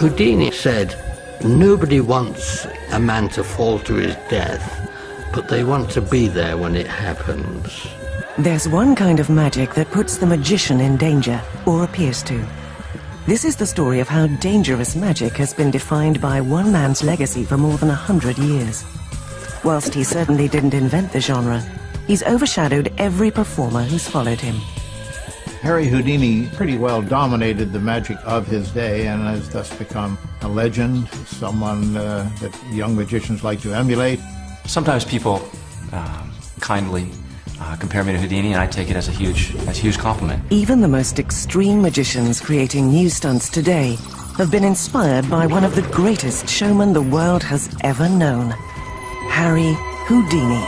Houdini said, nobody wants a man to fall to his death, but they want to be there when it happens. There's one kind of magic that puts the magician in danger, or appears to. This is the story of how dangerous magic has been defined by one man's legacy for more than 100 years. Whilst he certainly didn't invent the genre, he's overshadowed every performer who's followed him. Harry Houdini pretty well dominated the magic of his day and has thus become a legend, someone that young magicians like to emulate. Sometimes people kindly compare me to Houdini, and I take it as a huge compliment. Even the most extreme magicians creating new stunts today have been inspired by one of the greatest showmen the world has ever known, Harry Houdini.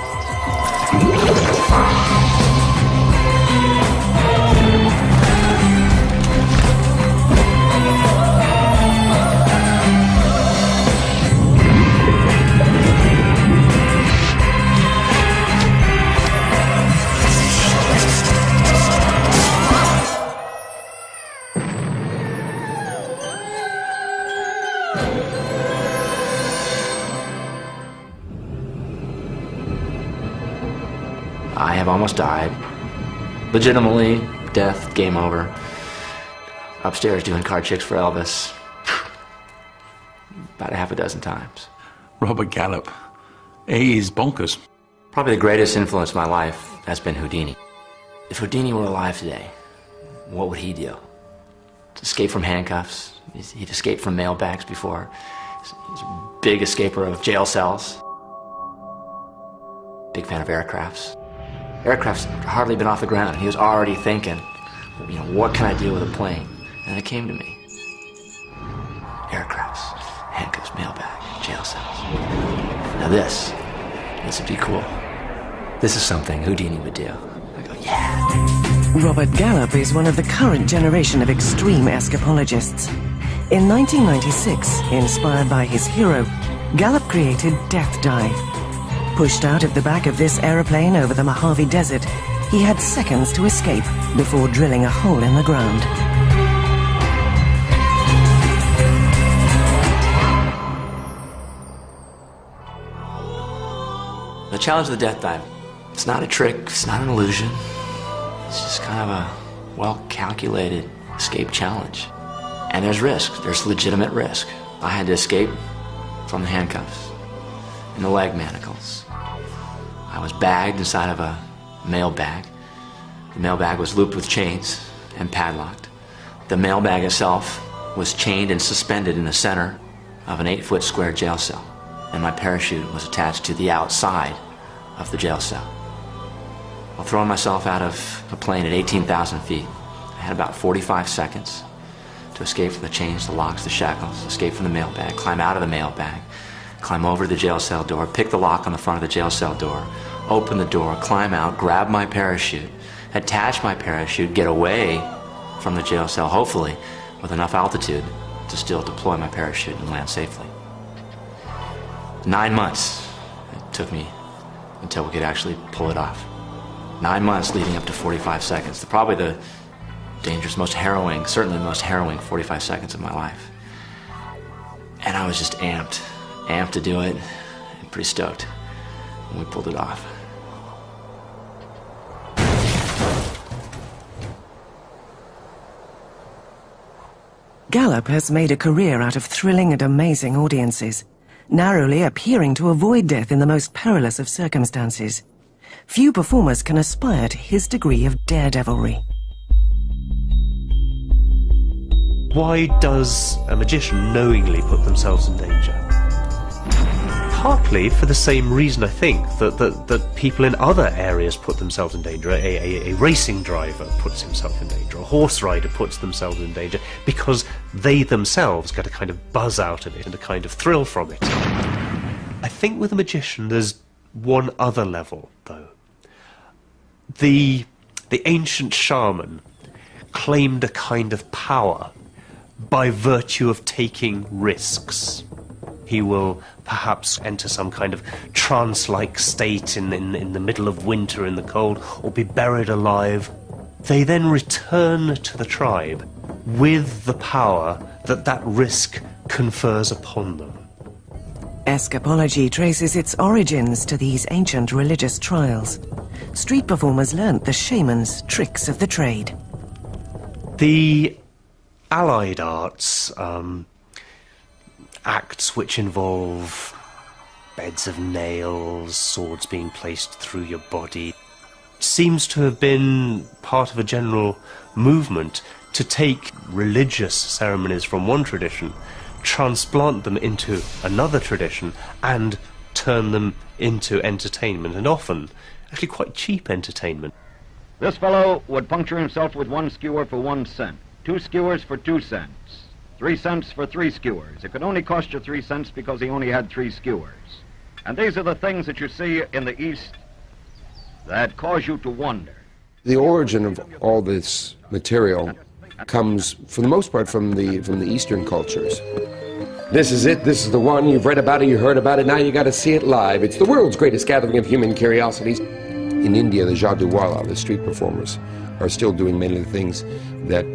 I have almost died. Legitimately, death, game over. Upstairs doing card tricks for Elvis. About a half a dozen times. Robert Gallup. He's bonkers. Probably the greatest influence in my life has been Houdini. If Houdini were alive today, what would he do? Escape from handcuffs. He'd escape from mailbags before. He's a big escaper of jail cells. Big fan of aircrafts. Aircraft's hardly been off the ground. He was already thinking, what can I do with a plane? And it came to me. Aircrafts, handcuffs, mailbag, jail cells. Now this would be cool. This is something Houdini would do. I go, yeah. Robert Gallup is one of the current generation of extreme escapologists. In 1996, inspired by his hero, Gallup created Death Dive. Pushed out of the back of this aeroplane over the Mojave Desert, he had seconds to escape before drilling a hole in the ground. The challenge of the Death Dive, it's not a trick, it's not an illusion. It's just kind of a well-calculated escape challenge. And there's risk, there's legitimate risk. I had to escape from the handcuffs and the leg manacles. I was bagged inside of a mailbag. The mailbag was looped with chains and padlocked. The mailbag itself was chained and suspended in the center of an 8-foot square jail cell. And my parachute was attached to the outside of the jail cell. While throwing myself out of a plane at 18,000 feet, I had about 45 seconds to escape from the chains, the locks, the shackles, escape from the mailbag, climb out of the mailbag, climb over to the jail cell door, pick the lock on the front of the jail cell door, open the door, climb out, grab my parachute, attach my parachute, get away from the jail cell, hopefully with enough altitude to still deploy my parachute and land safely. 9 months it took me until we could actually pull it off. 9 months leading up to 45 seconds. Probably the dangerous, most harrowing, certainly the most harrowing 45 seconds of my life. And I was just amped to do it, and pretty stoked when we pulled it off. Gallup has made a career out of thrilling and amazing audiences, narrowly appearing to avoid death in the most perilous of circumstances. Few performers can aspire to his degree of daredevilry. Why does a magician knowingly put themselves in danger? Partly for the same reason, I think, that people in other areas put themselves in danger. A racing driver puts himself in danger. A horse rider puts themselves in danger because they themselves get a kind of buzz out of it and a kind of thrill from it. I think with a magician there's one other level, though. The ancient shaman claimed a kind of power by virtue of taking risks. He will perhaps enter some kind of trance-like state in the middle of winter in the cold, or be buried alive. They then return to the tribe with the power that risk confers upon them. Escapology traces its origins to these ancient religious trials. Street performers learnt the shaman's tricks of the trade. The allied arts, acts which involve beds of nails, swords being placed through your body, seems to have been part of a general movement to take religious ceremonies from one tradition, transplant them into another tradition, and turn them into entertainment, and often actually quite cheap entertainment. This fellow would puncture himself with 1 skewer for 1 cent, 2 skewers for 2 cents, 3 cents for 3 skewers. It could only cost you 3 cents because he only had 3 skewers. And these are the things that you see in the East that cause you to wonder. The origin of all this material comes, for the most part, from the Eastern cultures. This is it, this is the one, you've read about it, you heard about it, now you got to see it live. It's the world's greatest gathering of human curiosities. In India, the Jadduwala, the street performers, are still doing many of the things that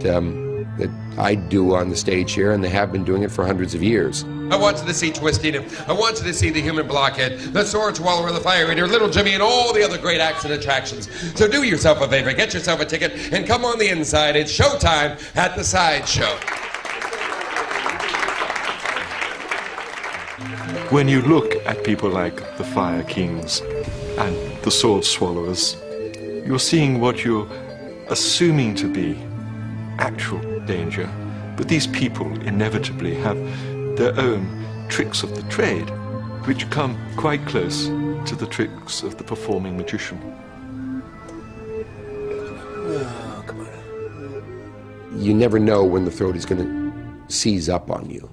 I do on the stage here, and they have been doing it for hundreds of years. I wanted to see Twisting Him. I wanted to see the Human Blockhead, the Sword Swallower, the Fire Eater, Little Jimmy, and all the other great acts and attractions. So do yourself a favor, get yourself a ticket, and come on the inside. It's showtime at the Sideshow. When you look at people like the Fire Kings and the Sword Swallowers, you're seeing what you're assuming to be actual danger. But these people inevitably have their own tricks of the trade, which come quite close to the tricks of the performing magician. Oh, come on. You never know when the throat is going to seize up on you.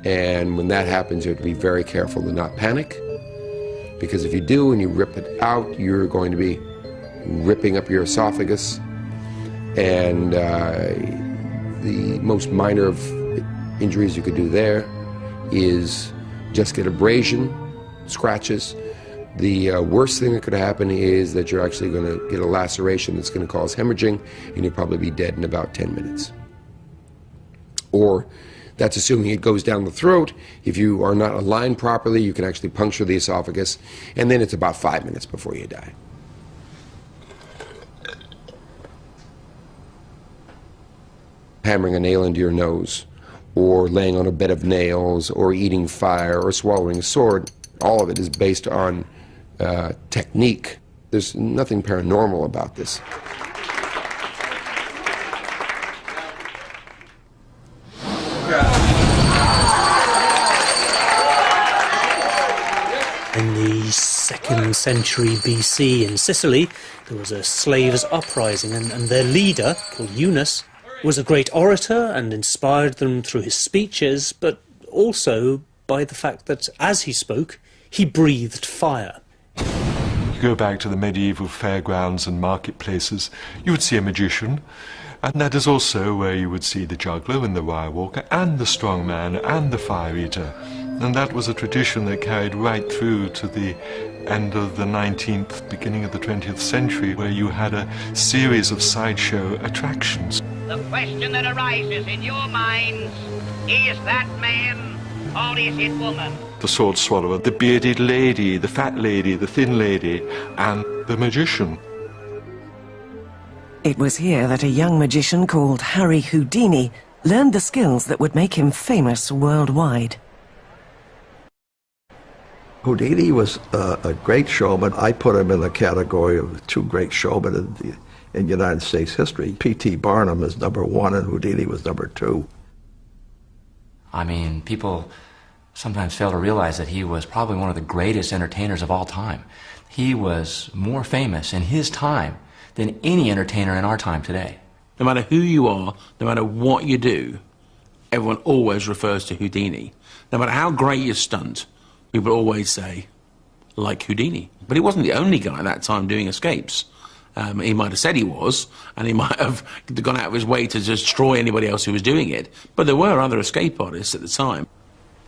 And when that happens, you have to be very careful to not panic, because if you do and you rip it out, you're going to be ripping up your esophagus. And the most minor of injuries you could do there is just get abrasion, scratches. The worst thing that could happen is that you're actually going to get a laceration that's going to cause hemorrhaging, and you'll probably be dead in about 10 minutes. Or, that's assuming it goes down the throat. If you are not aligned properly, you can actually puncture the esophagus, and then it's about 5 minutes before you die. Hammering a nail into your nose, or laying on a bed of nails, or eating fire, or swallowing a sword, all of it is based on technique. There's nothing paranormal about this. In the 2nd century BC in Sicily, there was a slaves' uprising, and their leader, called Eunice, was a great orator and inspired them through his speeches, but also by the fact that as he spoke, he breathed fire. You go back to the medieval fairgrounds and marketplaces, you would see a magician, and that is also where you would see the juggler and the wire walker and the strong man and the fire eater. And that was a tradition that carried right through to the end of the 19th, beginning of the 20th century, where you had a series of sideshow attractions. The question that arises in your minds, is that man or is it woman? The sword swallower, the bearded lady, the fat lady, the thin lady, and the magician. It was here that a young magician called Harry Houdini learned the skills that would make him famous worldwide. Houdini was a great showman. I put him in the category of 2 great showmen in United States history. P.T. Barnum is #1 and Houdini was #2. I mean, people sometimes fail to realize that he was probably one of the greatest entertainers of all time. He was more famous in his time than any entertainer in our time today. No matter who you are, no matter what you do, everyone always refers to Houdini. No matter how great your stunt, people always say, like Houdini. But he wasn't the only guy at that time doing escapes. He might have said he was, and he might have gone out of his way to destroy anybody else who was doing it. But there were other escape artists at the time.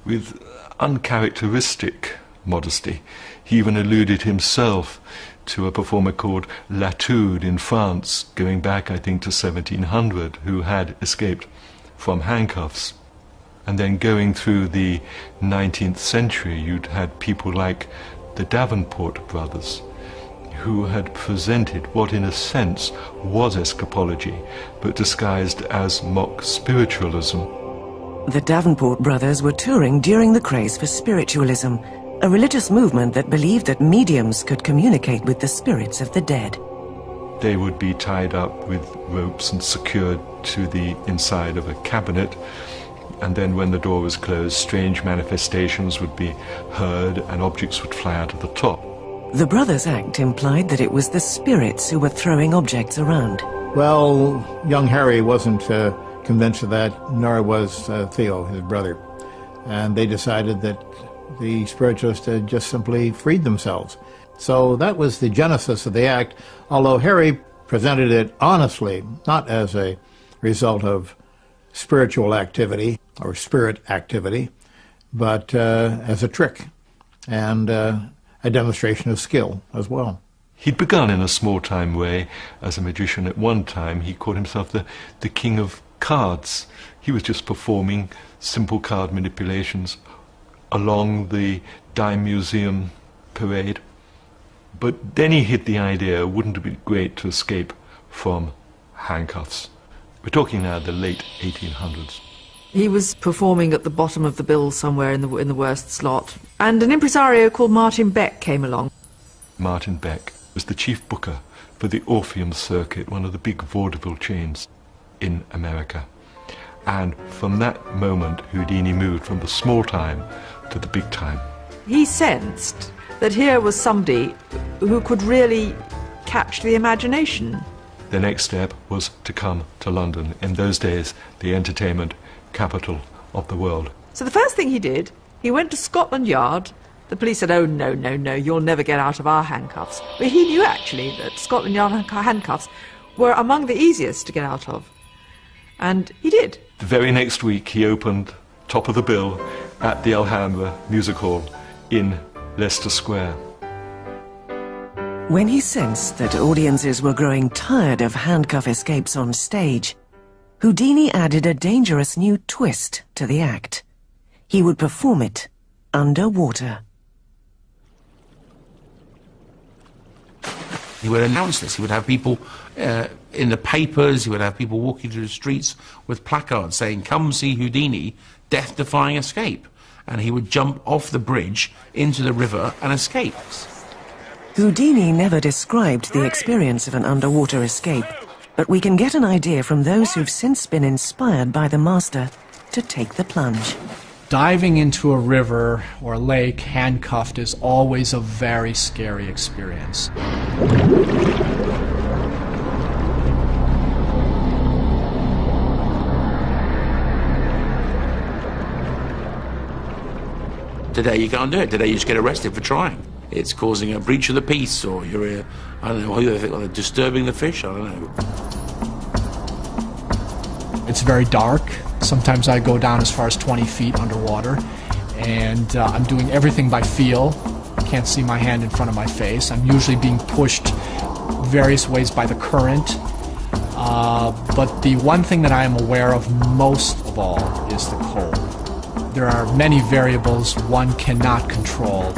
With uncharacteristic modesty, he even alluded himself to a performer called Latude in France, going back, I think, to 1700, who had escaped from handcuffs. And then going through the 19th century, you'd had people like the Davenport brothers, who had presented what in a sense was escapology, but disguised as mock spiritualism. The Davenport brothers were touring during the craze for spiritualism, a religious movement that believed that mediums could communicate with the spirits of the dead. They would be tied up with ropes and secured to the inside of a cabinet, and then when the door was closed, strange manifestations would be heard and objects would fly out of the top. The brothers' act implied that it was the spirits who were throwing objects around. Well, young Harry wasn't convinced of that, nor was Theo, his brother. And they decided that the spiritualists had just simply freed themselves. So that was the genesis of the act, although Harry presented it honestly, not as a result of spiritual activity or spirit activity, but as a trick and a demonstration of skill as well. He'd begun in a small-time way as a magician. At one time he called himself the king of cards. He was just performing simple card manipulations along the Dime Museum parade. But then he hit the idea, wouldn't it be great to escape from handcuffs? We're talking now the late 1800s. He was performing at the bottom of the bill somewhere in the worst slot, and an impresario called Martin Beck came along. Martin Beck was the chief booker for the Orpheum Circuit, one of the big vaudeville chains in America. And from that moment, Houdini moved from the small time to the big time. He sensed that here was somebody who could really catch the imagination. The next step was to come to London, in those days the entertainment capital of the world. So the first thing he did, he went to Scotland Yard. The police said, "Oh, no, no, no, you'll never get out of our handcuffs." But he knew actually that Scotland Yard handcuffs were among the easiest to get out of. And he did. The very next week he opened top of the bill at the Alhambra Music Hall in Leicester Square. When he sensed that audiences were growing tired of handcuff escapes on stage, Houdini added a dangerous new twist to the act. He would perform it underwater. He would announce this. He would have people in the papers, he would have people walking through the streets with placards saying, "Come see Houdini, death-defying escape." And he would jump off the bridge into the river and escape. Houdini never described the experience of an underwater escape, but we can get an idea from those who've since been inspired by the master to take the plunge. Diving into a river or lake handcuffed is always a very scary experience. Today you can't do it. Today you just get arrested for trying. It's causing a breach of the peace, or you're, I don't know, who they think, disturbing the fish, I don't know. It's very dark. Sometimes I go down as far as 20 feet underwater, and I'm doing everything by feel. I can't see my hand in front of my face. I'm usually being pushed various ways by the current. But the one thing that I am aware of most of all is the cold. There are many variables one cannot control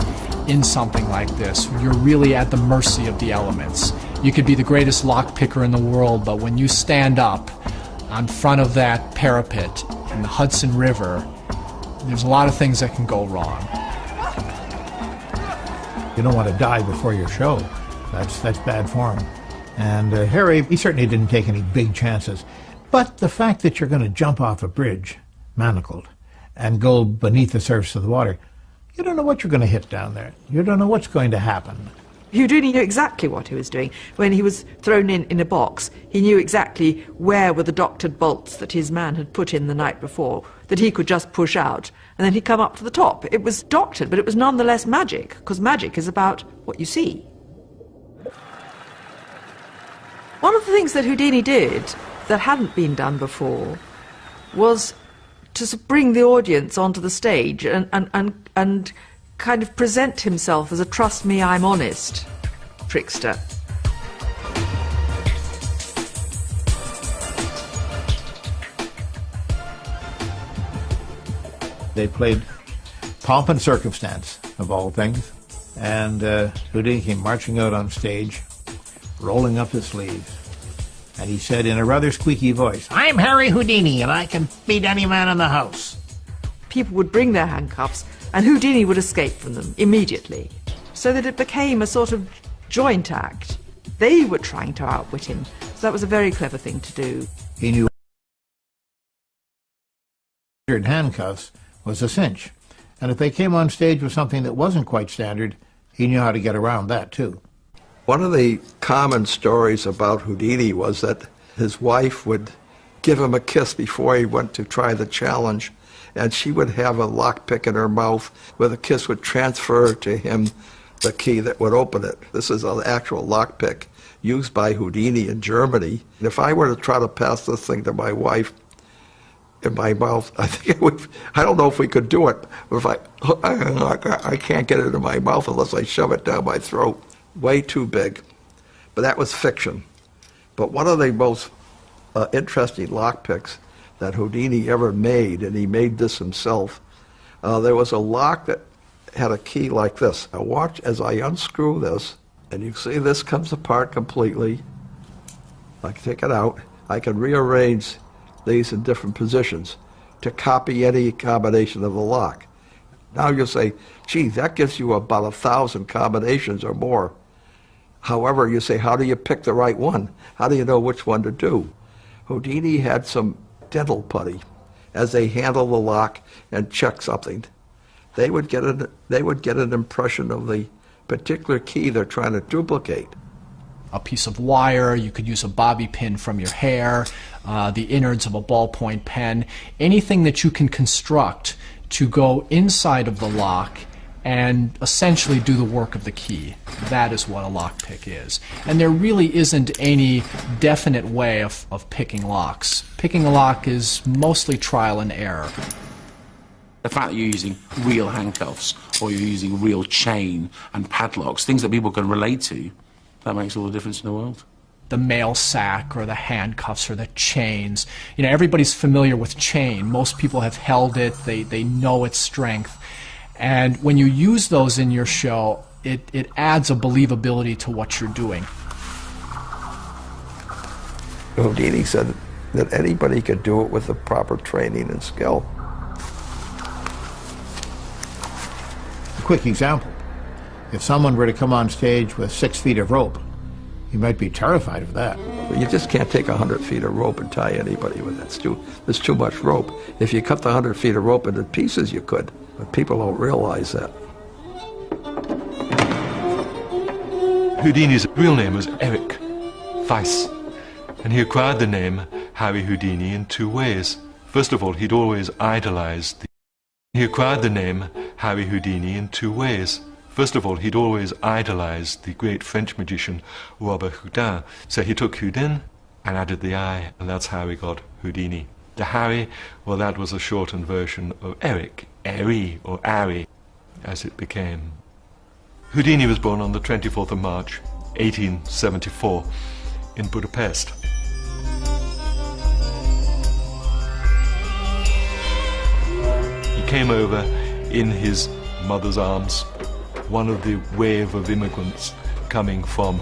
in something like this. You're really at the mercy of the elements. You could be the greatest lockpicker in the world, but when you stand up on front of that parapet in the Hudson River, there's a lot of things that can go wrong. You don't want to die before your show. That's bad form. And Harry, he certainly didn't take any big chances. But the fact that you're going to jump off a bridge, manacled, and go beneath the surface of the water, you don't know what you're going to hit down there. You don't know what's going to happen. Houdini knew exactly what he was doing. When he was thrown in a box, he knew exactly where were the doctored bolts that his man had put in the night before, that he could just push out, and then he'd come up to the top. It was doctored, but it was nonetheless magic, because magic is about what you see. One of the things that Houdini did that hadn't been done before was to bring the audience onto the stage and kind of present himself as a "trust me, I'm honest" trickster. They played Pomp and Circumstance, of all things, and Houdini came marching out on stage, rolling up his sleeves, and he said in a rather squeaky voice, "I'm Harry Houdini, and I can beat any man in the house." People would bring their handcuffs, and Houdini would escape from them immediately, so that it became a sort of joint act. They were trying to outwit him, so that was a very clever thing to do. He knew handcuffs was a cinch, and if they came on stage with something that wasn't quite standard, he knew how to get around that too. One of the common stories about Houdini was that his wife would give him a kiss before he went to try the challenge, and she would have a lockpick in her mouth where the kiss would transfer to him the key that would open it. This is an actual lockpick used by Houdini in Germany. And if I were to try to pass this thing to my wife in my mouth, I think I don't know if we could do it. If I can't get it in my mouth unless I shove it down my throat. Way too big. But that was fiction. But one of the most interesting lockpicks that Houdini ever made, and he made this himself, there was a lock that had a key like this. Now watch as I unscrew this, and you see this comes apart completely. I can take it out. I can rearrange these in different positions to copy any combination of the lock. Now you'll say, gee, that gives you about 1,000 combinations or more. However, you say, how do you pick the right one? How do you know which one to do? Houdini had some dental putty. As they handle the lock and check something, they would get an impression of the particular key they're trying to duplicate. A piece of wire, you could use a bobby pin from your hair, the innards of a ballpoint pen, anything that you can construct to go inside of the lock and essentially do the work of the key. That is what a lockpick is. And there really isn't any definite way of picking locks. Picking a lock is mostly trial and error. The fact that you're using real handcuffs or you're using real chain and padlocks, things that people can relate to, that makes all the difference in the world. The mail sack or the handcuffs or the chains. You know, everybody's familiar with chain. Most people have held it. They know its strength. And when you use those in your show, it adds a believability to what you're doing. Houdini said that anybody could do it with the proper training and skill. A quick example. If someone were to come on stage with 6 feet of rope, you might be terrified of that. You just can't take 100 feet of rope and tie anybody with it. There's too much rope. If you cut the 100 feet of rope into pieces, you could. But people don't realize that. Houdini's real name was Eric Weiss, and he acquired the name Harry Houdini in 2 ways. First of all, he'd always idolized He acquired the name Harry Houdini in 2 ways. First of all, he'd always idolized the great French magician Robert Houdin. So he took Houdin and added the I, and that's how he got Houdini. The Harry, well, that was a shortened version of Eric, Eri, or Ari, as it became. Houdini was born on the 24th of March, 1874, in Budapest. He came over in his mother's arms, one of the wave of immigrants coming from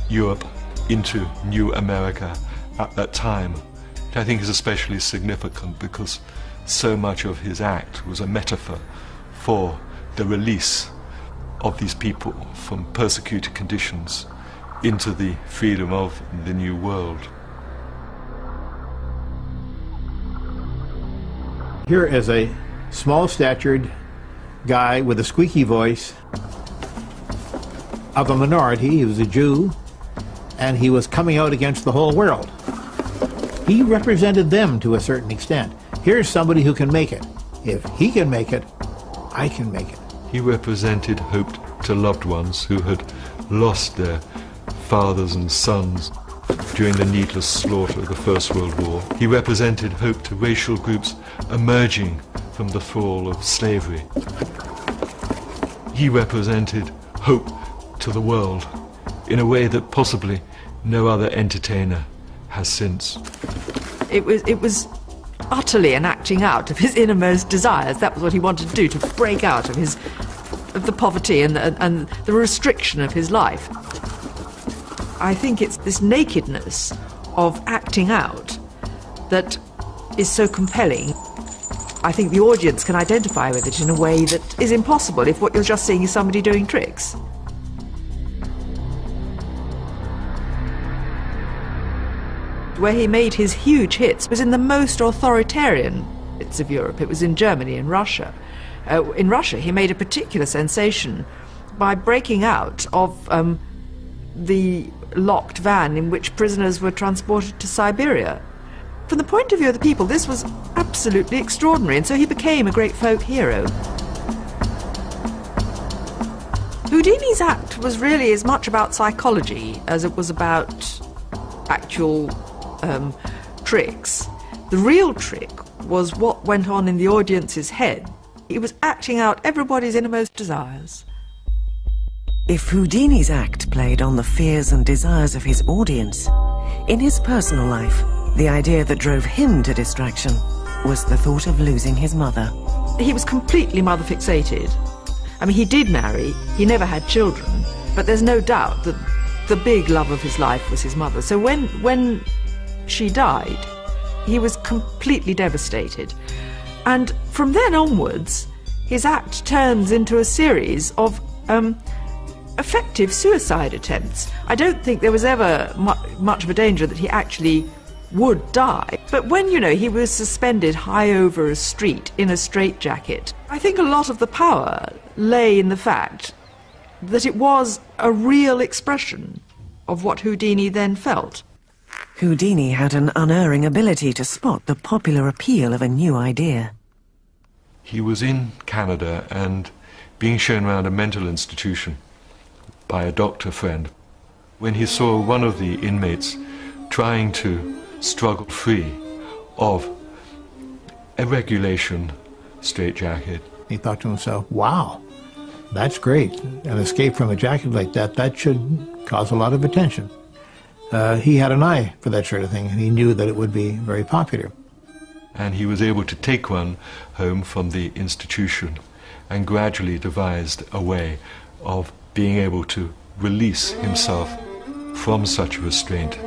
Europe into New America at that time, which I think is especially significant because so much of his act was a metaphor for the release of these people from persecuted conditions into the freedom of the new world. Here is a small-statured guy with a squeaky voice of a minority. He was a Jew, and he was coming out against the whole world. He represented them to a certain extent. Here's somebody who can make it. If he can make it, I can make it. He represented hope to loved ones who had lost their fathers and sons during the needless slaughter of the First World War. He represented hope to racial groups emerging from the thrall of slavery. He represented hope to the world in a way that possibly no other entertainer has since. It was utterly an acting out of his innermost desires. That was what he wanted to do, to break out of the poverty and the restriction of his life. I think it's this nakedness of acting out that is so compelling. I think the audience can identify with it in a way that is impossible if what you're just seeing is somebody doing tricks. Where he made his huge hits was in the most authoritarian bits of Europe. It was in Germany and Russia. In Russia, he made a particular sensation by breaking out of the locked van in which prisoners were transported to Siberia. From the point of view of the people, this was absolutely extraordinary, and so he became a great folk hero. Houdini's act was really as much about psychology as it was about actual tricks. The real trick was what went on in the audience's head. He was acting out everybody's innermost desires. If Houdini's act played on the fears and desires of his audience, in his personal life, the idea that drove him to distraction was the thought of losing his mother. He was completely mother-fixated. I mean, he did marry, he never had children, but there's no doubt that the big love of his life was his mother. So when she died, he was completely devastated. And from then onwards, his act turns into a series of effective suicide attempts. I don't think there was ever much of a danger that he actually would die. But when, he was suspended high over a street in a straitjacket, I think a lot of the power lay in the fact that it was a real expression of what Houdini then felt. Houdini had an unerring ability to spot the popular appeal of a new idea. He was in Canada and being shown around a mental institution by a doctor friend when he saw one of the inmates trying to struggle free of a regulation straitjacket. He thought to himself, wow, that's great. An escape from a jacket like that should cause a lot of attention. He had an eye for that sort of thing, and he knew that it would be very popular. And he was able to take one home from the institution and gradually devised a way of being able to release himself from such restraint.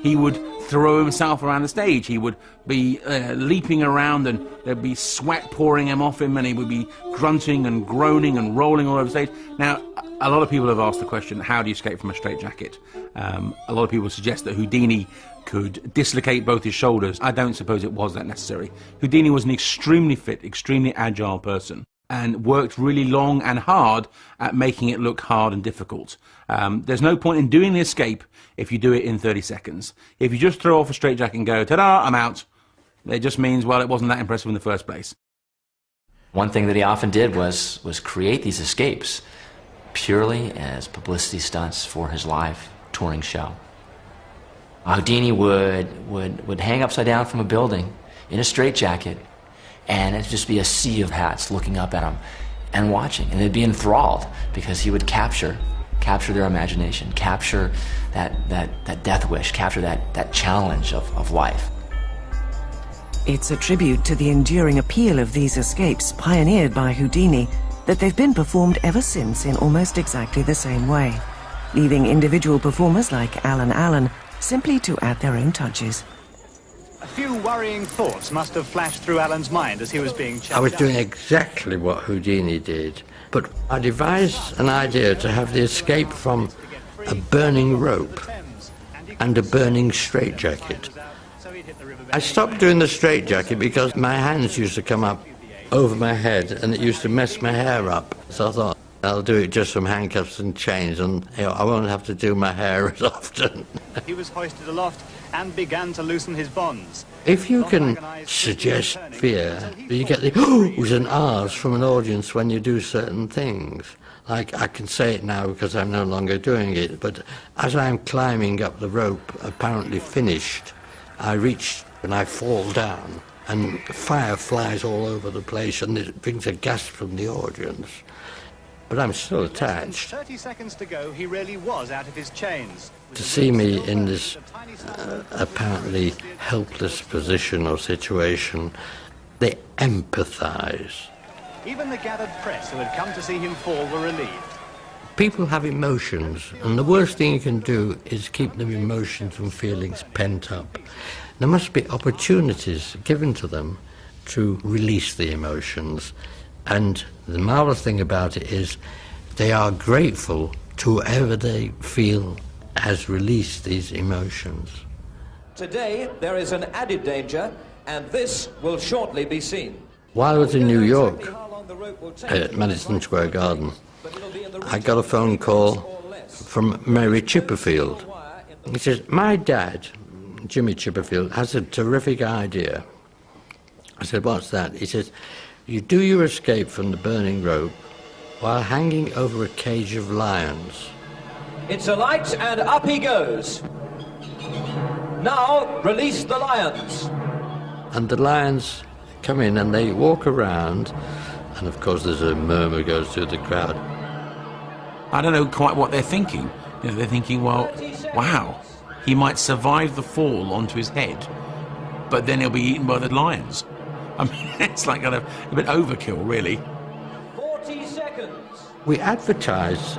He would throw himself around the stage. He would be leaping around, and there'd be sweat pouring him off him, and he would be grunting and groaning and rolling all over the stage. Now, a lot of people have asked the question, how do you escape from a straitjacket? A lot of people suggest that Houdini could dislocate both his shoulders. I don't suppose it was that necessary. Houdini was an extremely fit, extremely agile person, and worked really long and hard at making it look hard and difficult. There's no point in doing the escape if you do it in 30 seconds. If you just throw off a straitjacket and go, ta-da, I'm out, it just means, well, it wasn't that impressive in the first place. One thing that he often did was create these escapes purely as publicity stunts for his live touring show. Houdini would hang upside down from a building in a straitjacket, and it'd just be a sea of hats looking up at him and watching, and they'd be enthralled because he would capture their imagination, capture that death wish, capture that challenge of life. It's a tribute to the enduring appeal of these escapes pioneered by Houdini that they've been performed ever since in almost exactly the same way, leaving individual performers like Alan Allen simply to add their own touches. A few worrying thoughts must have flashed through Alan's mind as he was being checked out. I was doing exactly what Houdini did, but I devised an idea to have the escape from a burning rope and a burning straitjacket. I stopped doing the straitjacket because my hands used to come up over my head and it used to mess my hair up. So I thought, I'll do it just from handcuffs and chains, and I won't have to do my hair as often. He was hoisted aloft and began to loosen his bonds. If you can suggest fear, you get the oohs and ahs from an audience when you do certain things. Like, I can say it now because I'm no longer doing it, but as I'm climbing up the rope, apparently finished, I reach and I fall down, and fire flies all over the place, and it brings a gasp from the audience. but I'm still attached. 30 seconds to go, he really was out of his chains. To see me in this apparently helpless position or situation, they empathise. Even the gathered press who had come to see him fall were relieved. People have emotions, and the worst thing you can do is keep their emotions and feelings pent up. There must be opportunities given to them to release the emotions, and the marvellous thing about it is they are grateful to whoever they feel has released these emotions. Today there is an added danger, and this will shortly be seen. While I was in New York, at Madison Square Garden, I got a phone call from Mary Chipperfield. He says, my dad, Jimmy Chipperfield, has a terrific idea. I said, what's that? He says, you do your escape from the burning rope while hanging over a cage of lions. It's alight and up he goes. Now release the lions. And the lions come in and they walk around, and of course there's a murmur goes through the crowd. I don't know quite what they're thinking. You know, they're thinking, well, wow, he might survive the fall onto his head, but then he'll be eaten by the lions. I mean, it's like kind of a bit overkill, really. 40 seconds. We advertise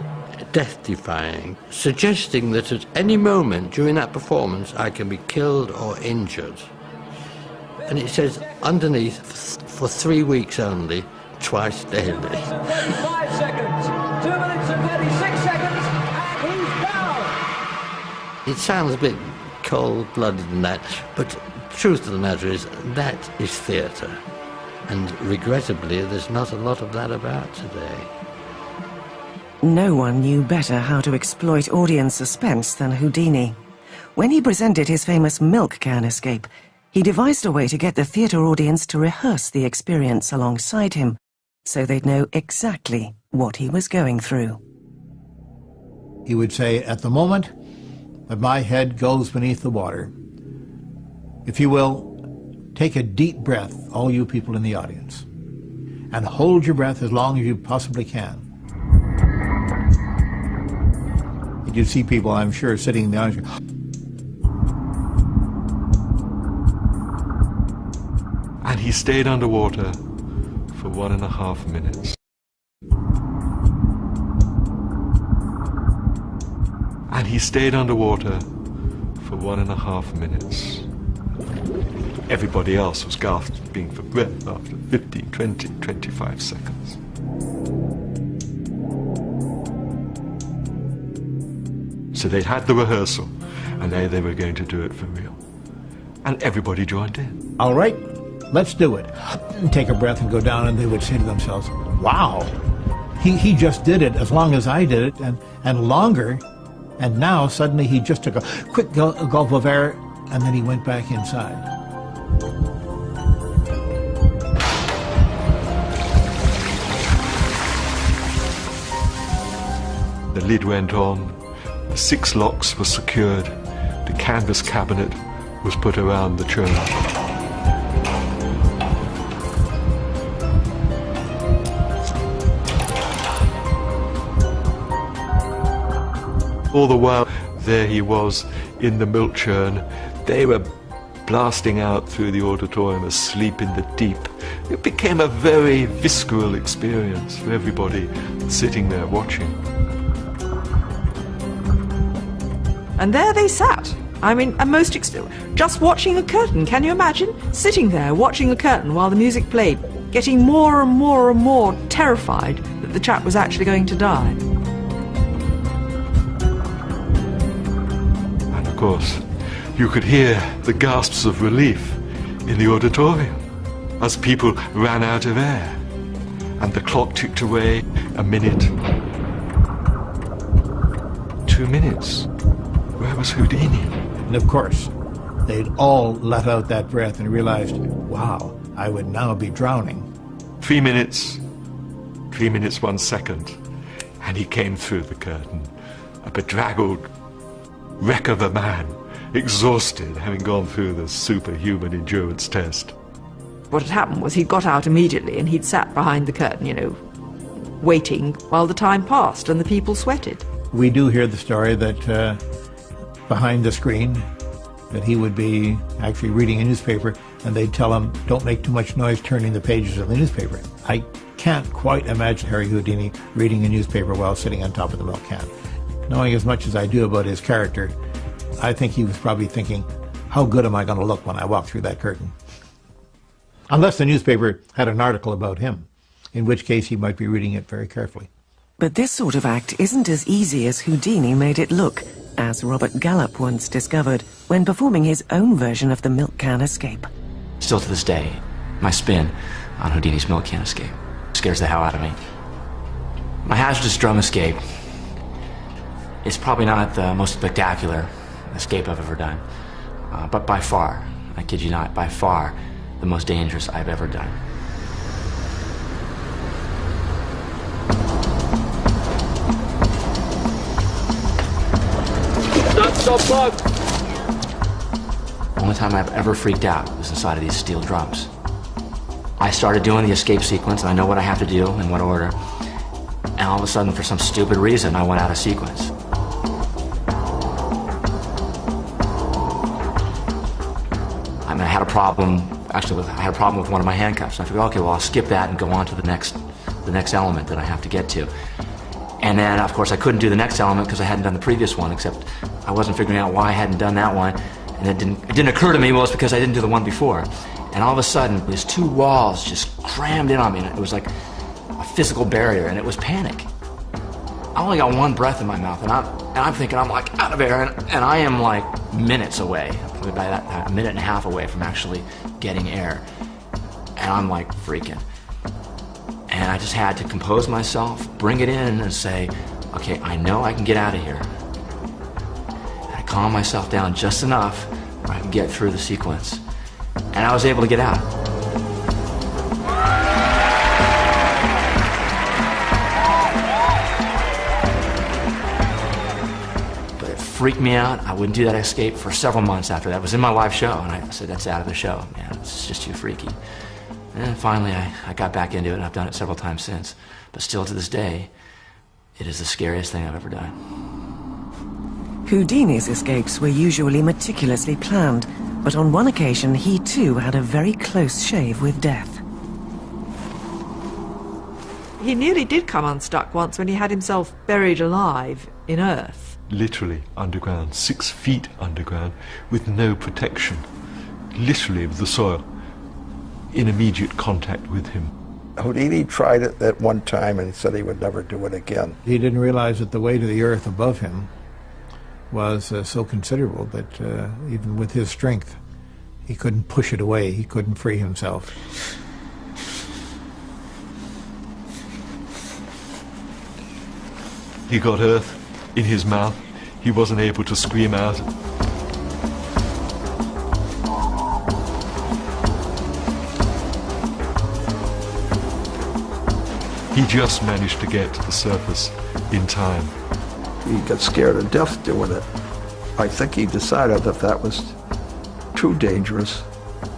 death-defying, suggesting that at any moment during that performance I can be killed or injured. And it says underneath, for 3 weeks only, twice daily. 35 seconds, 2 minutes and 36 seconds, and he's down. It sounds a bit cold-blooded and that, but the truth of the matter is that is theatre. And regrettably, there's not a lot of that about today. No one knew better how to exploit audience suspense than Houdini. When he presented his famous milk can escape, he devised a way to get the theatre audience to rehearse the experience alongside him, so they'd know exactly what he was going through. He would say, at the moment that my head goes beneath the water, if you will, take a deep breath, all you people in the audience, and hold your breath as long as you possibly can. And you'd see people, I'm sure, sitting in the audience. And he stayed underwater for 1.5 minutes. And he stayed underwater for 1.5 minutes. Everybody else was gasping for breath after 15, 20, 25 seconds. So they'd had the rehearsal, and they were going to do it for real. And everybody joined in. All right, let's do it. Take a breath and go down, and they would say to themselves, wow, he just did it as long as I did it, and longer, and now suddenly he just took a quick gulp of air, and then he went back inside. The lid went on, the 6 locks were secured, the canvas cabinet was put around the churn. All the while, there he was in the milk churn. They were blasting out through the auditorium asleep in the deep. It became a very visceral experience for everybody sitting there watching. And there they sat. I mean, just watching the curtain. Can you imagine? Sitting there, watching the curtain while the music played, getting more and more and more terrified that the chap was actually going to die. And of course, you could hear the gasps of relief in the auditorium as people ran out of air. And the clock ticked away 1 minute, 2 minutes. Where was Houdini? And of course, they'd all let out that breath and realized, wow, I would now be drowning. 3 minutes, 3 minutes, 1 second, and he came through the curtain, a bedraggled wreck of a man, exhausted, having gone through the superhuman endurance test. What had happened was he'd got out immediately and he'd sat behind the curtain, waiting while the time passed and the people sweated. We do hear the story that behind the screen, that he would be actually reading a newspaper and they'd tell him, don't make too much noise turning the pages of the newspaper. I can't quite imagine Harry Houdini reading a newspaper while sitting on top of the milk can. Knowing as much as I do about his character, I think he was probably thinking, how good am I going to look when I walk through that curtain? Unless the newspaper had an article about him, in which case he might be reading it very carefully. But this sort of act isn't as easy as Houdini made it look, as Robert Gallup once discovered when performing his own version of the milk can escape. Still to this day, my spin on Houdini's milk can escape scares the hell out of me. My hazardous drum escape is probably not the most spectacular escape I've ever done, but by far, I kid you not, by far the most dangerous I've ever done. Stop, stop. Only time I've ever freaked out was inside of these steel drums. I started doing the escape sequence, and I know what I have to do in what order, and all of a sudden, for some stupid reason, I went out of sequence. I mean, I had a problem with one of my handcuffs. I figured, okay, well, I'll skip that and go on to the next element that I have to get to. And then, of course, I couldn't do the next element because I hadn't done the previous one, except I wasn't figuring out why I hadn't done that one. And it didn't occur to me, well, it's because I didn't do the one before. And all of a sudden, these two walls just crammed in on me, and it was like a physical barrier, and it was panic. I only got one breath in my mouth, and I'm thinking I'm like out of air, and I am like minutes away, probably by that time, a minute and a half away from actually getting air. And I'm like freaking. And I just had to compose myself, bring it in, and say, okay, I know I can get out of here. And I calm myself down just enough where I can get through the sequence. And I was able to get out. But it freaked me out. I wouldn't do that escape for several months after that. It was in my live show, and I said, that's out of the show, man. It's just too freaky. And finally, I got back into it, and I've done it several times since. But still to this day, it is the scariest thing I've ever done. Houdini's escapes were usually meticulously planned, but on one occasion he too had a very close shave with death. He nearly did come unstuck once when he had himself buried alive in earth. Literally underground, 6 feet underground, with no protection. Literally with the soil in immediate contact with him. Houdini tried it at one time and he said he would never do it again. He didn't realize that the weight of the earth above him was so considerable that even with his strength, he couldn't push it away, he couldn't free himself. He got earth in his mouth. He wasn't able to scream out. He just managed to get to the surface in time. He got scared to death doing it. I think he decided that that was too dangerous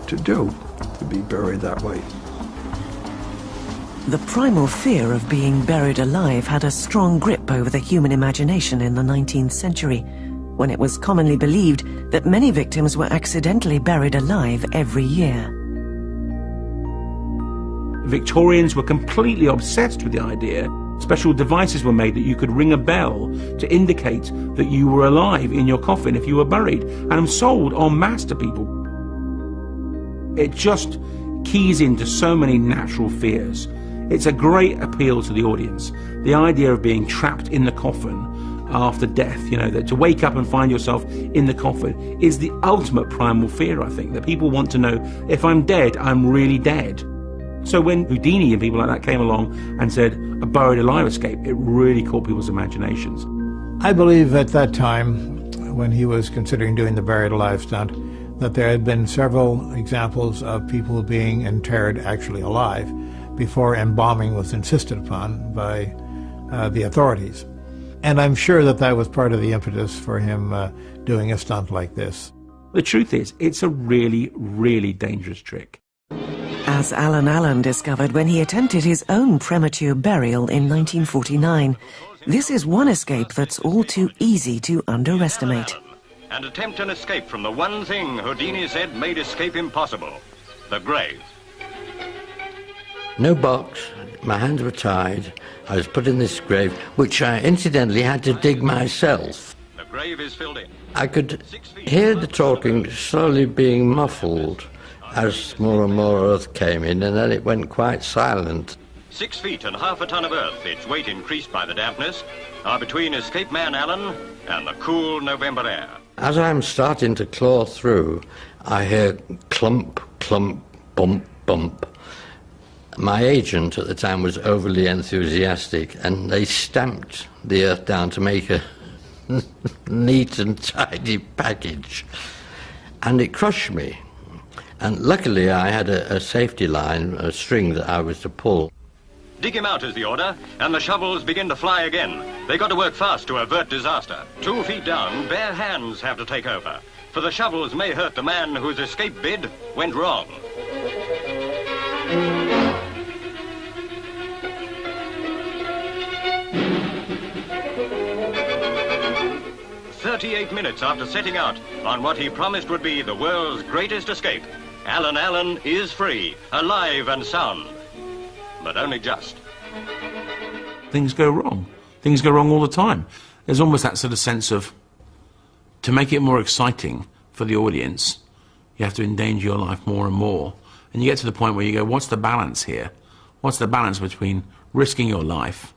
to do, to be buried that way. The primal fear of being buried alive had a strong grip over the human imagination in the 19th century, when it was commonly believed that many victims were accidentally buried alive every year. Victorians were completely obsessed with the idea. Special devices were made that you could ring a bell to indicate that you were alive in your coffin if you were buried, and sold en masse to people. It just keys into so many natural fears. It's a great appeal to the audience. The idea of being trapped in the coffin after death, you know, that to wake up and find yourself in the coffin is the ultimate primal fear, I think, that people want to know, if I'm dead, I'm really dead. So when Houdini and people like that came along and said, a buried alive escape, it really caught people's imaginations. I believe at that time, when he was considering doing the buried alive stunt, that there had been several examples of people being interred actually alive before embalming was insisted upon by the authorities. And I'm sure that that was part of the impetus for him doing a stunt like this. The truth is, it's a really, really dangerous trick. As Alan Allen discovered when he attempted his own premature burial in 1949, this is one escape that's all too easy to underestimate. And attempt an escape from the one thing Houdini said made escape impossible, the grave. No box, my hands were tied, I was put in this grave, which I incidentally had to dig myself. The grave is filled in. I could hear the talking slowly being muffled as more and more earth came in, and then it went quite silent. 6 feet and half a ton of earth, its weight increased by the dampness, are between escape man Allen and the cool November air. As I'm starting to claw through, I hear clump, clump, bump, bump. My agent at the time was overly enthusiastic, and they stamped the earth down to make a neat and tidy package. And it crushed me. And luckily I had a safety line, a string that I was to pull. Dig him out is the order, and the shovels begin to fly again. They got to work fast to avert disaster. 2 feet down, bare hands have to take over, for the shovels may hurt the man whose escape bid went wrong. "38 minutes after setting out on what he promised would be the world's greatest escape, Alan Allen is free, alive and sound. But only just." Things go wrong. Things go wrong all the time. There's almost that sort of sense of, to make it more exciting for the audience, you have to endanger your life more and more. And you get to the point where you go, what's the balance here? What's the balance between risking your life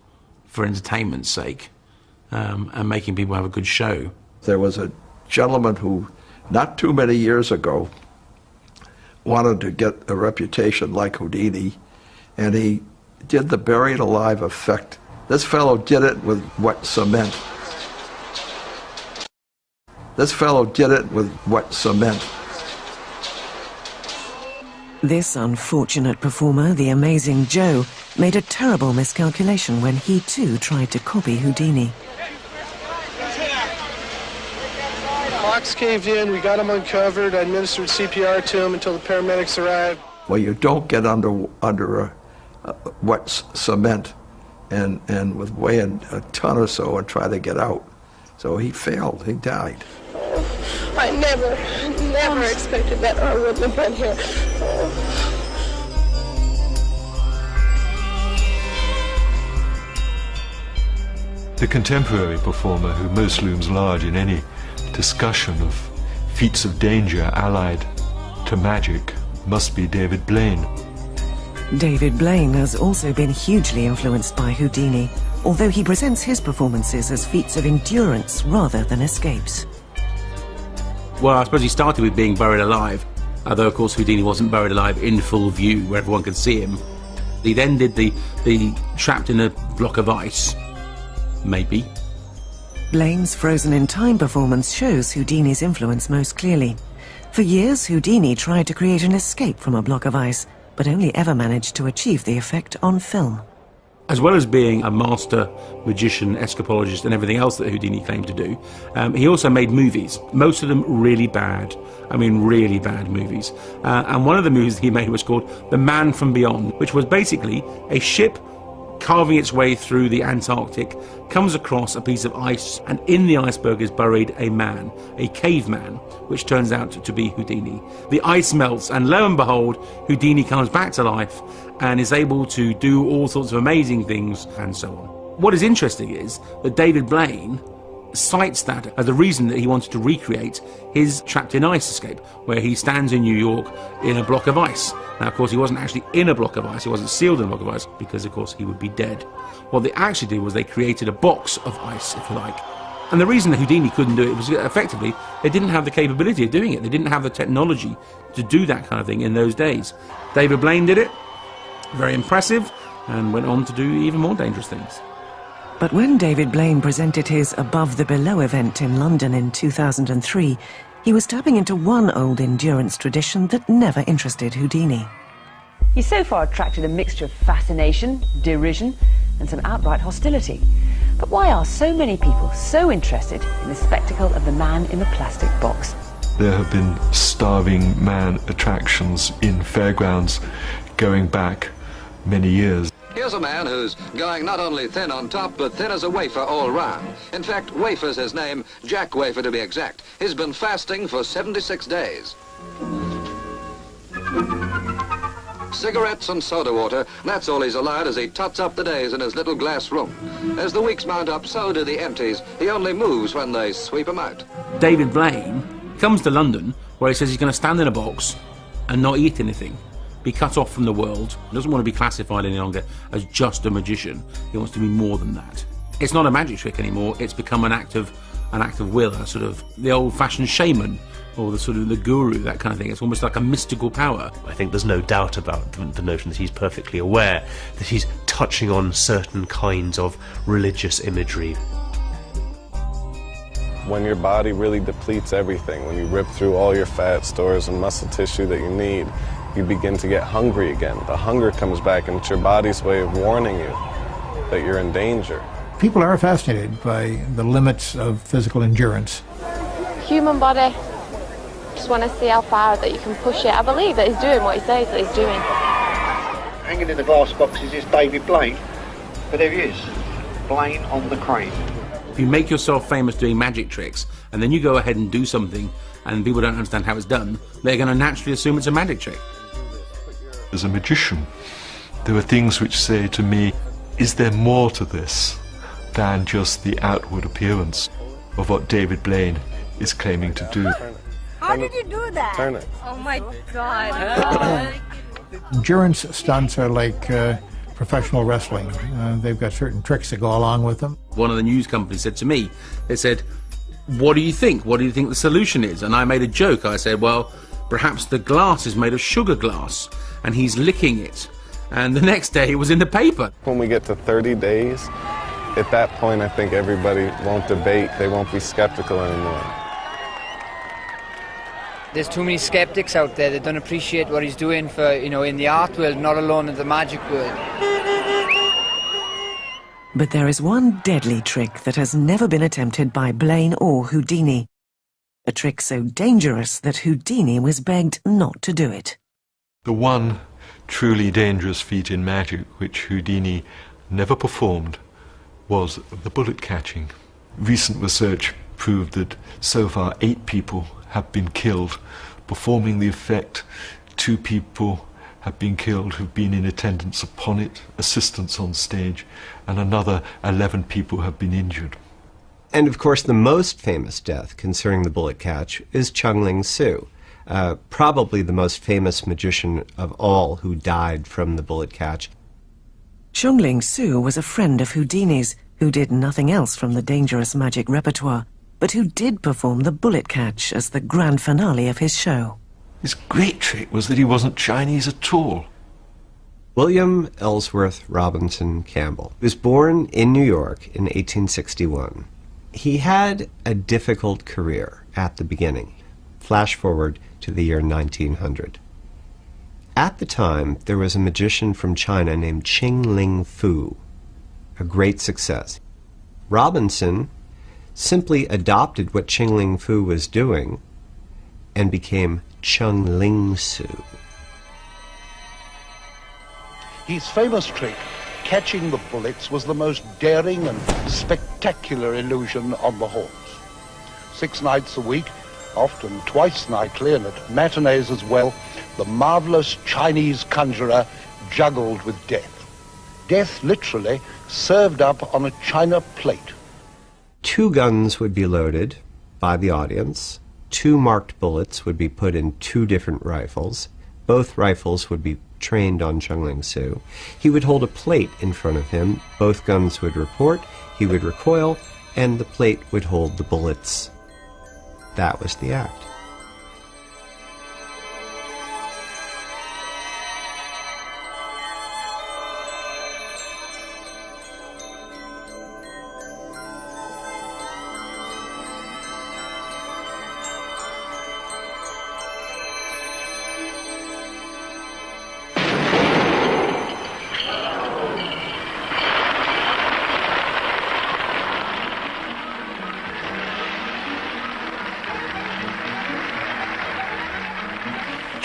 for entertainment's sake and making people have a good show? There was a gentleman who, not too many years ago, wanted to get a reputation like Houdini, and he did the buried alive effect. This fellow did it with wet cement. This fellow did it with wet cement. This unfortunate performer, the amazing Joe, made a terrible miscalculation when he too tried to copy Houdini. Box caved in, we got him uncovered, I administered CPR to him until the paramedics arrived. Well, you don't get under a wet cement and with weighing a ton or so and try to get out. So he failed, he died. I never expected that I wouldn't have been here. The contemporary performer who most looms large in any discussion of feats of danger allied to magic must be David Blaine. David Blaine has also been hugely influenced by Houdini, although he presents his performances as feats of endurance rather than escapes. Well, I suppose he started with being buried alive, although of course Houdini wasn't buried alive in full view where everyone could see him. He then did the trapped in a block of ice, maybe. Blaine's Frozen in Time performance shows Houdini's influence most clearly. For years, Houdini tried to create an escape from a block of ice, but only ever managed to achieve the effect on film. As well as being a master magician, escapologist and everything else that Houdini claimed to do, he also made movies, most of them really bad. I mean really bad movies. And one of the movies he made was called The Man from Beyond, which was basically a ship carving its way through the Antarctic, comes across a piece of ice, and in the iceberg is buried a man, a caveman, which turns out to be Houdini. The ice melts, and lo and behold, Houdini comes back to life and is able to do all sorts of amazing things, and so on. What is interesting is that David Blaine cites that as the reason that he wanted to recreate his trapped in ice escape, where he stands in New York in a block of ice. Now, of course, he wasn't actually in a block of ice, he wasn't sealed in a block of ice, because, of course, he would be dead. What they actually did was they created a box of ice, if you like. And the reason that Houdini couldn't do it was effectively they didn't have the capability of doing it. They didn't have the technology to do that kind of thing in those days. David Blaine did it, very impressive, and went on to do even more dangerous things. But when David Blaine presented his Above the Below event in London in 2003, he was tapping into one old endurance tradition that never interested Houdini. He's so far attracted a mixture of fascination, derision, and some outright hostility. But why are so many people so interested in the spectacle of the man in the plastic box? There have been starving man attractions in fairgrounds going back many years. Here's a man who's going not only thin on top, but thin as a wafer all round. In fact, Wafer's his name, Jack Wafer to be exact. He's been fasting for 76 days. Cigarettes and soda water, that's all he's allowed as he tots up the days in his little glass room. As the weeks mount up, so do the empties. He only moves when they sweep him out. David Blaine comes to London, where he says he's going to stand in a box and not eat anything, be cut off from the world. He doesn't want to be classified any longer as just a magician. He wants to be more than that. It's not a magic trick anymore. It's become an act of will, a sort of the old-fashioned shaman, or the sort of the guru, that kind of thing. It's almost like a mystical power. I think there's no doubt about the notion that he's perfectly aware that he's touching on certain kinds of religious imagery. When your body really depletes everything, when you rip through all your fat stores and muscle tissue that you need, you begin to get hungry again. The hunger comes back, and it's your body's way of warning you that you're in danger. People are fascinated by the limits of physical endurance. Human body. Just want to see how far that you can push it. I believe that he's doing what he says that he's doing. Hanging in the glass boxes is David Blaine, but there he is, Blaine on the crane. If you make yourself famous doing magic tricks, and then you go ahead and do something, and people don't understand how it's done, they're going to naturally assume it's a magic trick. As a magician, there are things which say to me, is there more to this than just the outward appearance of what David Blaine is claiming to do? How did you do that? Turn it. Oh my God. Endurance stunts are like professional wrestling. They've got certain tricks that go along with them. One of the news companies said to me, they said, what do you think? What do you think the solution is? And I made a joke. I said, well, perhaps the glass is made of sugar glass and he's licking it. And the next day it was in the paper. When we get to 30 days, at that point I think everybody won't debate, they won't be skeptical anymore. There's too many skeptics out there that don't appreciate what he's doing for, in the art world, not alone in the magic world. But there is one deadly trick that has never been attempted by Blaine or Houdini. A trick so dangerous that Houdini was begged not to do it. The one truly dangerous feat in magic which Houdini never performed was the bullet catching. Recent research proved that so far 8 people have been killed performing the effect. 2 people have been killed who've been in attendance upon it, assistants on stage, and another 11 people have been injured. And of course the most famous death concerning the bullet catch is Chung-Ling Soo, probably the most famous magician of all who died from the bullet catch. Chung-Ling Soo was a friend of Houdini's, who did nothing else from the dangerous magic repertoire, but who did perform the bullet catch as the grand finale of his show. His great trick was that he wasn't Chinese at all. William Ellsworth Robinson Campbell was born in New York in 1861. He had a difficult career at the beginning. Flash forward to the year 1900. At the time, there was a magician from China named Qing-Ling Fu, a great success. Robinson simply adopted what Qing-Ling Fu was doing and became Chung-Ling Soo. His famous trick, catching the bullets, was the most daring and spectacular illusion on the horse. 6 nights a week, often twice nightly and at matinees as well, the marvelous Chinese conjurer juggled with death. Death literally served up on a china plate. 2 guns would be loaded by the audience. 2 marked bullets would be put in 2 different rifles. Both rifles would be trained on Chung-Ling Soo. He would hold a plate in front of him. Both guns would report, he would recoil, and the plate would hold the bullets. That was the act.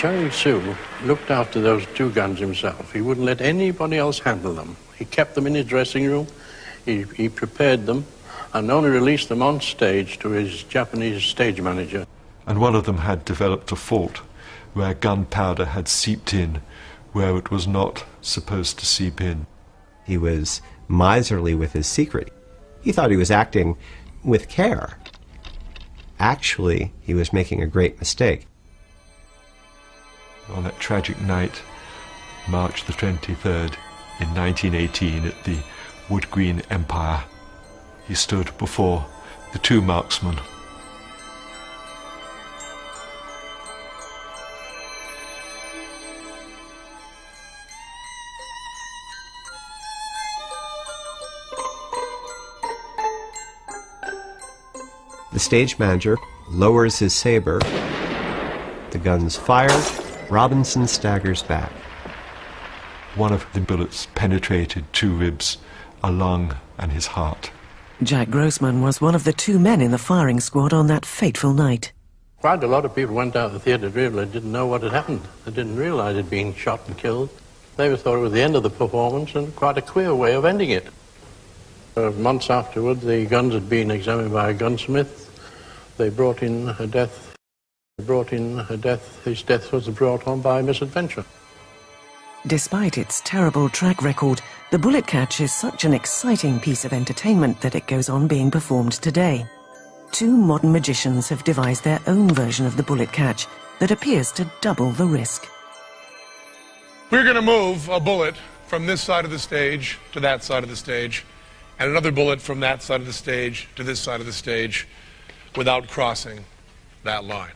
Cherry Sue looked after those two guns himself. He wouldn't let anybody else handle them. He kept them in his dressing room, he prepared them, and only released them on stage to his Japanese stage manager. And one of them had developed a fault where gunpowder had seeped in where it was not supposed to seep in. He was miserly with his secret. He thought he was acting with care. Actually, he was making a great mistake. On that tragic night, March the 23rd, in 1918, at the Wood Green Empire, he stood before the two marksmen. The stage manager lowers his saber. The gun's fired. Robinson staggers back. One of the bullets penetrated two ribs, a lung, and his heart. Jack Grossman was one of the two men in the firing squad on that fateful night. Quite a lot of people went out to the theatre really didn't know what had happened. They didn't realise he'd been shot and killed. They thought it was the end of the performance, and quite a queer way of ending it. Months afterward, the guns had been examined by a gunsmith. They brought in a death. His death was brought on by misadventure. Despite its terrible track record, the bullet catch is such an exciting piece of entertainment that it goes on being performed today. Two modern magicians have devised their own version of the bullet catch that appears to double the risk. We're going to move a bullet from this side of the stage to that side of the stage, and another bullet from that side of the stage to this side of the stage without crossing that line.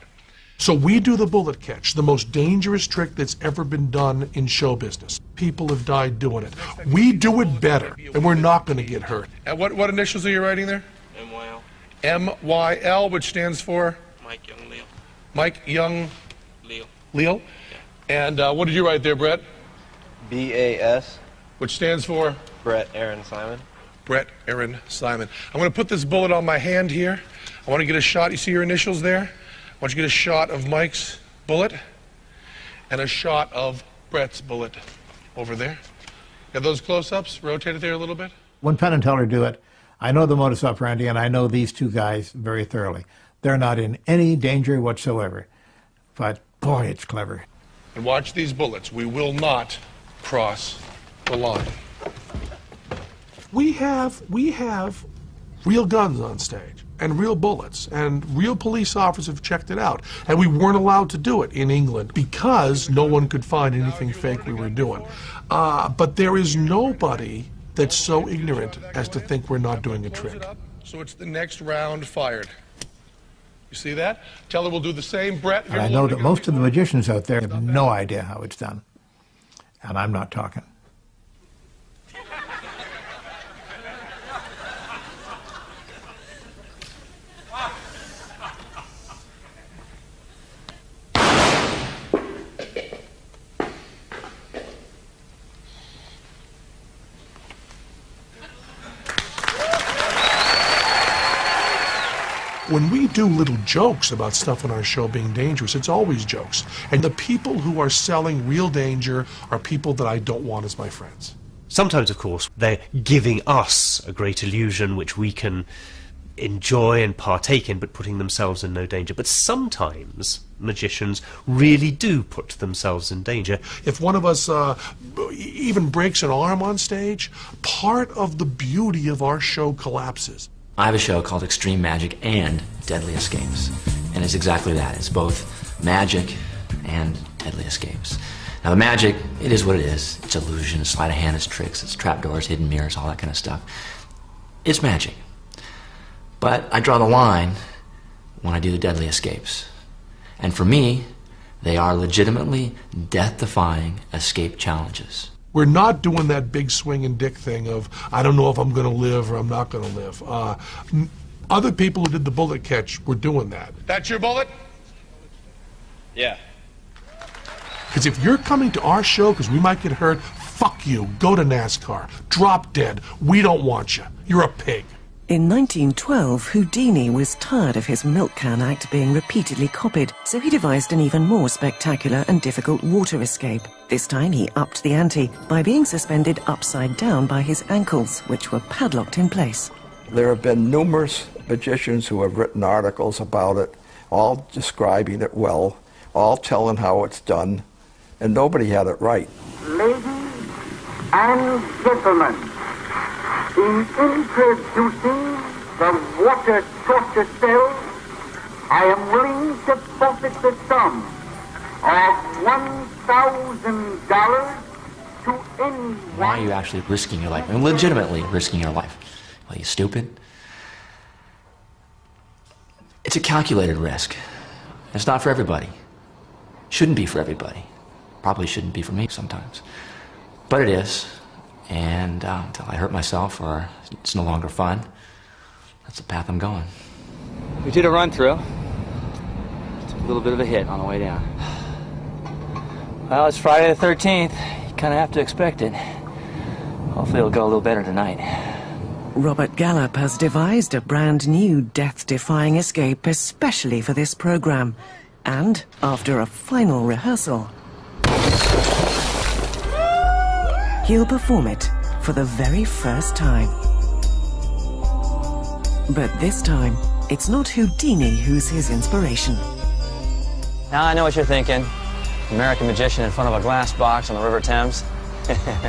So we do the bullet catch, the most dangerous trick that's ever been done in show business. People have died doing it. We do it better, and we're not going to get hurt. And what initials are you writing there? M-Y-L. M-Y-L, which stands for? Mike Young Leal. Mike Young Leal. Leal? Yeah. And what did you write there, Brett? B-A-S. Which stands for? Brett Aaron Simon. Brett Aaron Simon. I'm going to put this bullet on my hand here. I want to get a shot. You see your initials there? I want you to get a shot of Mike's bullet and a shot of Brett's bullet over there. Got those close-ups? Rotate it there a little bit. When Penn and Teller do it, I know the modus operandi, and I know these two guys very thoroughly. They're not in any danger whatsoever. But, boy, it's clever. And watch these bullets. We will not cross the line. We have real guns on stage, and real bullets, and real police officers have checked it out. And we weren't allowed to do it in England because no one could find anything fake we were doing. But there is nobody that's so ignorant as to think we're not doing a trick. So it's the next round fired. You see that? Teller will do the same. Brett, and I know that most of the magicians out there have no idea how it's done. And I'm not talking. When we do little jokes about stuff on our show being dangerous, it's always jokes. And the people who are selling real danger are people that I don't want as my friends. Sometimes, of course, they're giving us a great illusion which we can enjoy and partake in, but putting themselves in no danger. But sometimes magicians really do put themselves in danger. If one of us even breaks an arm on stage, part of the beauty of our show collapses. I have a show called Extreme Magic and Deadly Escapes, and it's exactly that. It's both magic and deadly escapes. Now the magic, it is what it is. It's illusion, it's sleight of hand, it's tricks, it's trapdoors, hidden mirrors, all that kind of stuff. It's magic. But I draw the line when I do the deadly escapes. And for me, they are legitimately death-defying escape challenges. We're not doing that big swing and dick thing of, I don't know if I'm going to live or I'm not going to live. Other people who did the bullet catch were doing that. That's your bullet? Yeah. Because if you're coming to our show because we might get hurt, fuck you. Go to NASCAR. Drop dead. We don't want you. You're a pig. In 1912, Houdini was tired of his milk can act being repeatedly copied, so he devised an even more spectacular and difficult water escape. This time he upped the ante by being suspended upside down by his ankles, which were padlocked in place. There have been numerous magicians who have written articles about it, all describing it well, all telling how it's done, and nobody had it right. Ladies and gentlemen, in introducing the water torture cell, I am willing to forfeit the sum of $1,000 to anyone. Why are you actually risking your life? I mean, legitimately risking your life. Are you stupid? It's a calculated risk. It's not for everybody. Shouldn't be for everybody. Probably shouldn't be for me sometimes. But it is. And until I hurt myself or it's no longer fun, that's the path I'm going. We did a run-through. Took a little bit of a hit on the way down. Well, it's Friday the 13th. You kind of have to expect it. Hopefully it'll go a little better tonight. Robert Gallup has devised a brand new death-defying escape especially for this program. And after a final rehearsal, he'll perform it for the very first time. But this time, it's not Houdini who's his inspiration. Now I know what you're thinking. American magician in front of a glass box on the River Thames.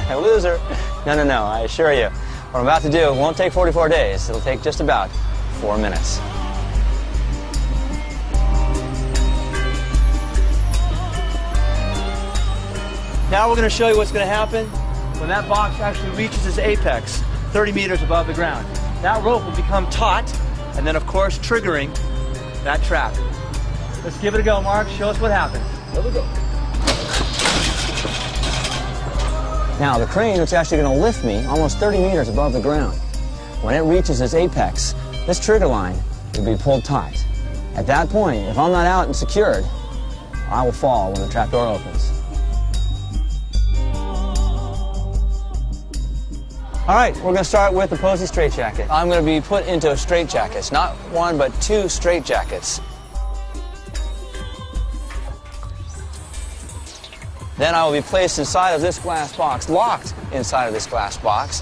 Loser. No, I assure you. What I'm about to do won't take 44 days. It'll take just about 4 minutes. Now we're going to show you what's going to happen when that box actually reaches its apex, 30 meters above the ground. That rope will become taut, and then, of course, triggering that trap. Let's give it a go, Mark. Show us what happens. Here we go. Now, the crane is actually going to lift me almost 30 meters above the ground. When it reaches its apex, this trigger line will be pulled taut. At that point, if I'm not out and secured, I will fall when the trap door opens. All right, we're going to start with the posy straitjacket. I'm going to be put into a straitjacket, not one but 2 straitjackets. Then I will be placed inside of this glass box, locked inside of this glass box.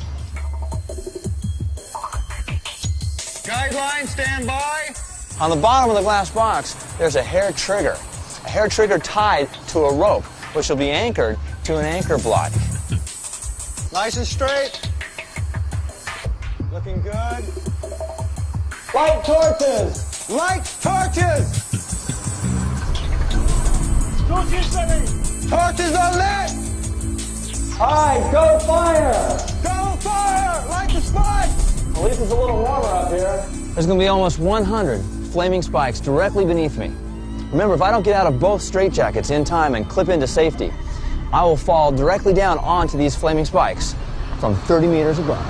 Guideline, stand by. On the bottom of the glass box, there's a hair trigger tied to a rope, which will be anchored to an anchor block. Nice and straight. Looking good. Light torches! Light torches! Torches ready! Torches are lit! All right, go fire! Go fire! Light the spikes! At least it's a little warmer up here. There's going to be almost 100 flaming spikes directly beneath me. Remember, if I don't get out of both straitjackets in time and clip into safety, I will fall directly down onto these flaming spikes from 30 meters above.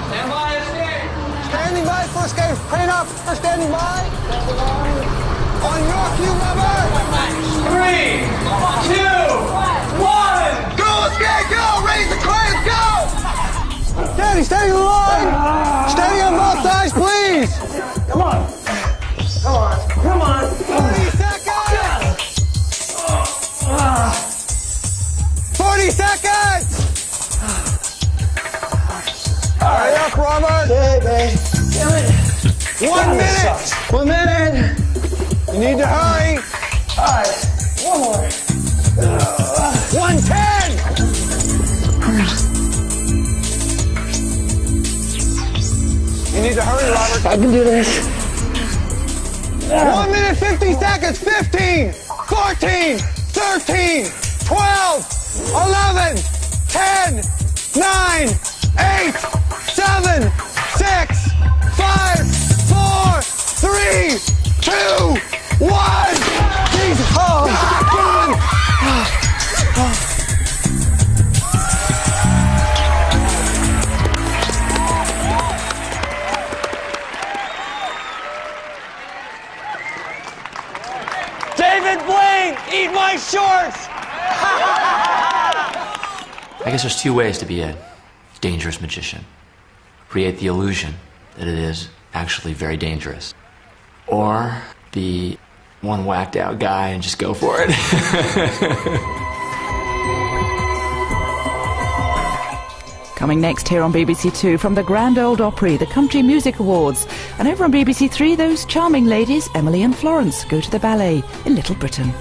Stand by, escape! Standing by for escape. Crane up. Standing by. On your cue, Robert! 3, 2, 1! Go, escape, go! Raise the crane, go! Steady, steady the line! Steady on both sides, please! Come on! Come on! Come on! 40 seconds! 40 seconds! Hurry up, Robert! Okay, babe. Damn it! 1 minute! 1 minute! You need to hurry! All right, one more. 110! You need to hurry, Robert. I can do this. 1 minute, 50 seconds. 15, 14, 13, 12, 11, 10, 9, 8, 7, 6, 5, 4, 3, 2, 1. Jesus. Oh, God. David Blaine, eat my shorts! I guess there's 2 ways to be a dangerous magician. create the illusion that it is actually very dangerous. Or be one whacked out guy and just go for it. Coming next here on BBC Two, from the Grand Ole Opry, the Country Music Awards. And over on BBC Three, those charming ladies, Emily and Florence, go to the ballet in Little Britain.